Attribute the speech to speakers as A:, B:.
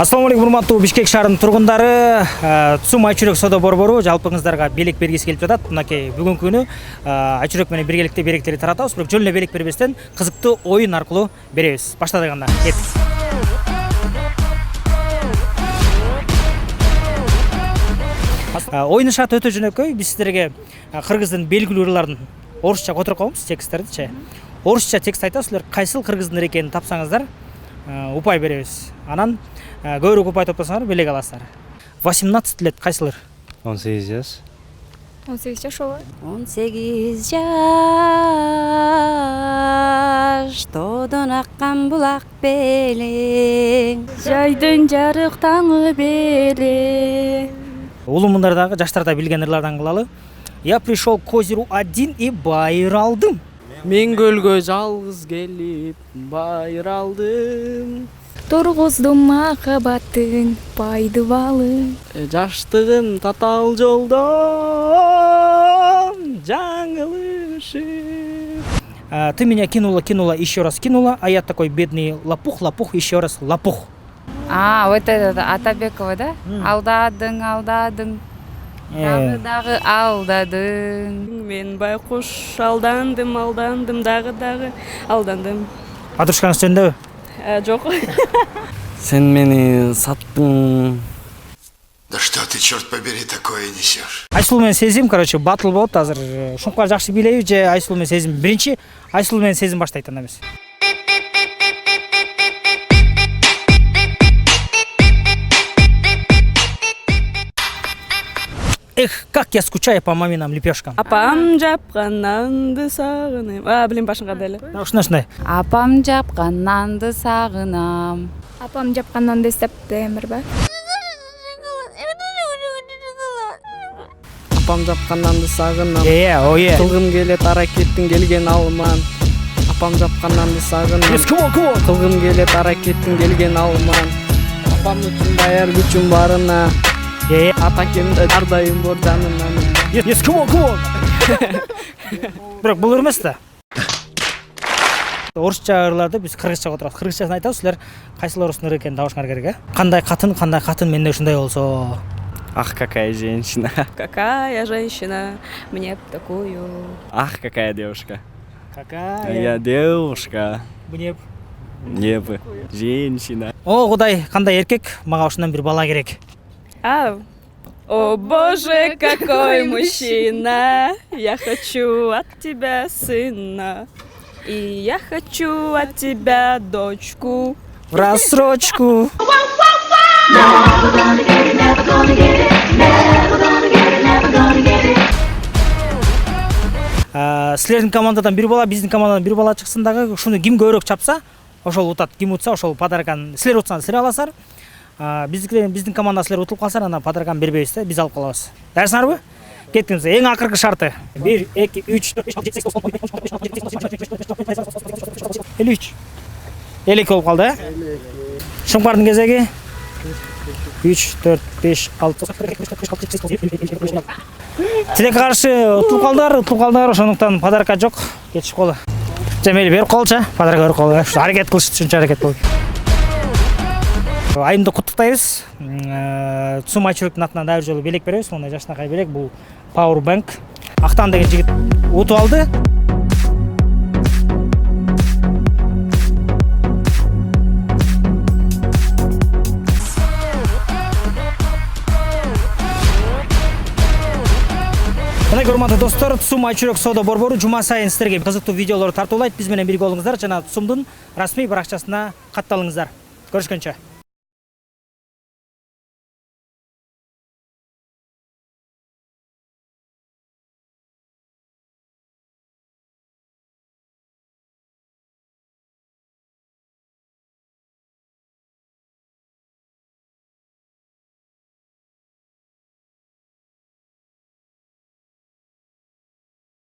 A: Ассаламу алейкум, урматтуу Бишкек шаарынын тургундары. Цум Айчүрөк соода борбору жалпыңыздарга белек бергиси келип жатат. Мынакей бүгүнкү күнү Айчүрөк менен биргеликте белектерди таратабыз, бирок жөн эле белек бербестен кызыктуу оюн аркылуу беребиз. Баштадык анда. Кеттик. Оюнун шарты өтө жөнөкөй. Биз сиздерге кыргыздын белгилүү ырларын орусча которуп коебуз, тексттерди. Орусча текст айтабыз, силер кайсыл кыргыздын экенин тапсаңыздар, упай беребиз. Анан көбүрөөк упай топтосоңор белек аласыздар. 18 лет кайсылыр?
B: 18 жаш.
C: 18 жаш ооба.
D: 18 жаш тоодон аккан булак белең,
C: Жайдын жарык таңы беле.
A: Улумундар дагы жаштар да билген ырлардан кылалы. Я пришел к озеру один и байыр алдым.
E: Мен көлгө жалгыз келип байыр алдым.
C: Тургуздум махабаттын пайдыбалы.
E: Жаштыгым татаал жолдон жаңылышып.
A: Ты меня кинула, еще раз кинула, а я такой бедный лопух, еще раз лопух.
D: вот это Атабекова, да? Алдадың, дагы алдадың.
E: Мен байкуш алдандым, дагы алдандым.
A: Подружкаңыз жөндөбү?
E: Жок. Сен мени саттың.
F: Да что ты, черт побери, такое несешь?
A: Айсулуу менен Сезим, батыл болот азыр. Шуңкар жакшы билеби же Айсулуу менен Сезим? Биринчи Айсулуу менен Сезим баштайт анда эмес. Эх, как я скучаю по маминым лепешкам.
E: Апам жапкан нанды сагынам. Билем башыңга деле.
A: Ушундай.
D: Апам жапкан нанды сагынам.
C: Апам жапкан нанды эстеп темир.
E: Апам жапкан нанды сагынам.
A: Ое.
E: Кылгым келет аракеттин келген алыман. Апам жапкан нанды сагынам. Кылгым келет аракеттин келген алыман. Апам үчүн даяр күчүм барына. Атакемде ардайым бор жаныман.
A: Бирок бул эмес да. Орусча ырларды биз кыргызча которобуз. Кыргызчасын айтабыз, силер кайсыл орустун ыры экенин табышыңар керек, Кандай катын менде ушундай болсо.
B: Ах, какая женщина.
E: Какая женщина мне такую.
B: Ах, какая девушка.
A: Какая
B: Я девушка.
A: Мне
B: Небо. Женщина.
A: О, Кудай, кандай эркек, мага ушундан бир бала керек.
E: О боже, какой мужчина. Я хочу от тебя сына. И я хочу от тебя дочку.
A: В рассрочку. Силердин командадан бир бала, биздин командадан бир бала чыксын дагы, ушуну ким көбүрөөк чапса, ошол утат. Ким утса, ошол подарканы силер утсаңыз силер аласыздар. Биздин команда силер утулуп калсаңар, анан подарканы бербейбиз да, биз алып калабыз. Дайырсыңарбы? Кеттиңиз. Эң акыркы шарты. 1, 2, 3, 4, 5, 6, 7, 8, 9, 10, 53. 52 болуп калды, Шуңкардын кезеги 3, 4, 5, 6. Тилекке каршы утулуп калдылар, ошондуктан подарка жок. Кетишип калды. Мейли берип коелучу, подарка берип коелу. Аракет кылышты, ушунча аракет болду. Айымды куттуктайбыз. Цум Айчүрөктүн атынан да бир жолу белек беребиз. Мындай жашынакай белек, бул Power Bank. Актан деген жигит утуп алды. Мына урматтуу достор, Цум Айчүрөк соода борбору жума сайын сиздерге кызыктуу видеолор тартуулайт. Биз менен бирге болуңуздар жана Цумдун расмий баракчасына катталыңыздар. Көрүшкөнчө.